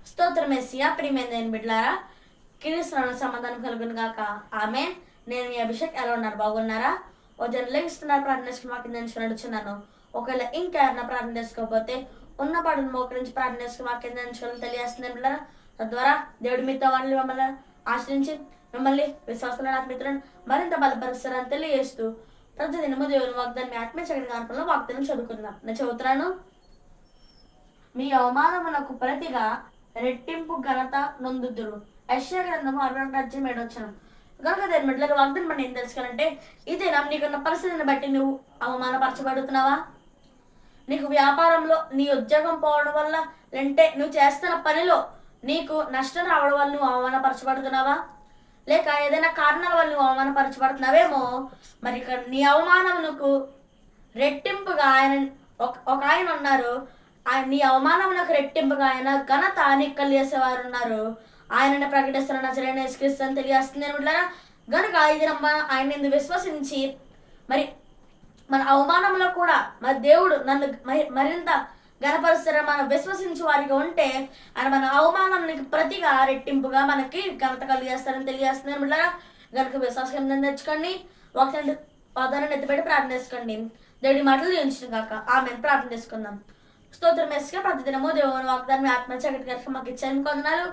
స్తోత్రం మెస్సియా ప్రియమైన దేని బిడ్డలారా కిరీస్తున్న సమాధానం కలుగును గాక ఆమె. నేను మీ అభిషేక్ ఎలా ఉన్నారు? బాగున్నారా? ఓ జనలో ఇస్తున్నారు ప్రార్థన చేసుకుని వాకి నేను నడుచున్నాను. ఒకవేళ ఇంకెవరన్నా ప్రార్థన చేసుకోకపోతే ఉన్న పాటను మోకరించి ప్రార్థన చేసుకుని వాక్యం నేర్చుకోవాలని తెలియజేస్తుంది బిడ్డలారా. తద్వారా దేవుడి మీతో వాళ్ళు మిమ్మల్ని ఆశ్రయించి మిమ్మల్ని విశ్వాసంలో ఆత్మీయులను మరింత బలపరుస్తారని తెలియజేస్తూ ప్రతిదినము దేవుని వాగ్దాన్ని ఆత్మీయ చక్కటి కానుకల్లో వాగ్దానం చదువుకుందాం. నేను చదువుతున్నాను. మీ అవమానమునకు ప్రతిగా రెట్టింపు ఘనత నొందుదురు. యెషయా గ్రంథము 62:7 కనుక దేని బిడ్డలకు వాగ్దానం మనం ఏం తెలుసుకోవాలంటే ఇదేనా నీకున్న పరిస్థితిని బట్టి నువ్వు అవమానపరచబడుతున్నావా? నీకు వ్యాపారంలో నీ ఉద్యోగం పోవడం వల్ల అంటే నువ్వు చేస్తున్న పనిలో నీకు నష్టం రావడం వల్ల నువ్వు అవమానపరచబడుతున్నావా? లేక ఏదైనా కారణాల వల్ల నువ్వు అవమానపరచబడుతున్నావేమో. మరి ఇక్కడ నీ అవమానమునకు రెట్టింపుగా ఒక ఆయన ఉన్నారు. నీ అవమానమునకు రెట్టింపుగా ఆయన ఘనత నీకు కలిగేసేవారు ఉన్నారు. ఆయనని ప్రకటిస్తున్న నజరేయుడైన యేసుక్రీస్తు అని తెలియజేస్తుంది అనుకుంటారా. గనుక ఇది ఆయన విశ్వసించి మరి మన అవమానంలో కూడా మరి దేవుడు నన్ను మరింత ఘనపరుస్తారని మనం విశ్వసించి వారిగా ఉంటే ఆయన మన అవమానానికి ప్రతిగా రెట్టింపుగా మనకి ఘనత కలిగేస్తారని తెలియజేస్తుంది అనుకుంటారా. గనుక విశ్వాసం తెచ్చుకోండి. ఒక పదాలను ఎత్తిపెట్టి ప్రార్థన చేసుకోండి. దేవుడి మాటలు ఉంచిన కాక ఆమె ప్రార్థన చేసుకుందాం. స్తోత్రం మెస్గా ప్రతిదినము దేవుని వాగ్దానం మీ ఆత్మ చక్కటి గారికి మాకు ఇచ్చాను కొందనాలు.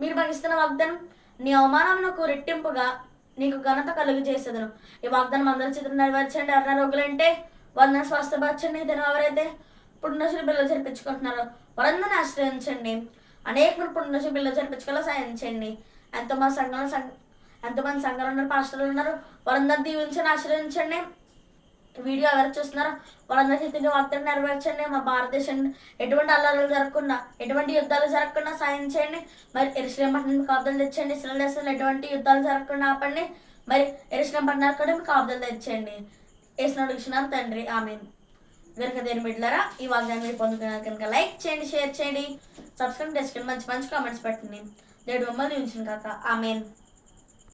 మీరు మాకు ఇస్తున్న వాగ్దానం నీ అవమానమునకు రెట్టింపుగా నీకు ఘనత కలుగు చేసేదను. ఈ వాగ్దానం అందరి చిత్రం నెరవేర్చండి. అనారోగ్యులంటే వారిని స్వస్థపరచండి. ఎవరైతే పుట్టినరోజు పిల్లలు జరిపించుకుంటున్నారో వారందరినీ ఆశ్రయించండి. అనేక మంది పుట్టినరోజు పిల్లలు జరిపించుకోవాలో సాయం చేయండి. ఎంతమంది సంఘాలు ఉన్నారు, పాస్టర్లు ఉన్నారు, వారందరూ దీవించండి, ఆశ్రయించండి. వీడియో ఎవరు చూస్తున్నారో వాళ్ళందరికీ తిరిగి వాగ్దానం నెరవేర్చండి. మా భారతదేశం ఎటువంటి అల్లర్లు జరగకుండా ఎటువంటి యుద్ధాలు జరగకుండా సాయం చేయండి. మరి యెరూషలేము పట్టణం కాపుదలు తెచ్చండి. ఇశ్రాయేలు దేశంలో ఎటువంటి యుద్ధాలు జరగకుండా ఆపండి. మరి యెరూషలేము పట్టణానికి కూడా మీకు కాపుదలు తెచ్చండి. యేసుని అడుగుతున్నాను తండ్రి, ఆమేన్. కనుక దేని బిడ్డలారా ఈ వాగ్దానం మీరు పొందుకున్నారు కనుక లైక్ చేయండి, షేర్ చేయండి, సబ్స్క్రైబ్ చేసుకోండి, మంచి మంచి కామెంట్స్ పెట్టండి. దేవుడు మమ్మల్ని ఉంచిన కాక ఆమేన్.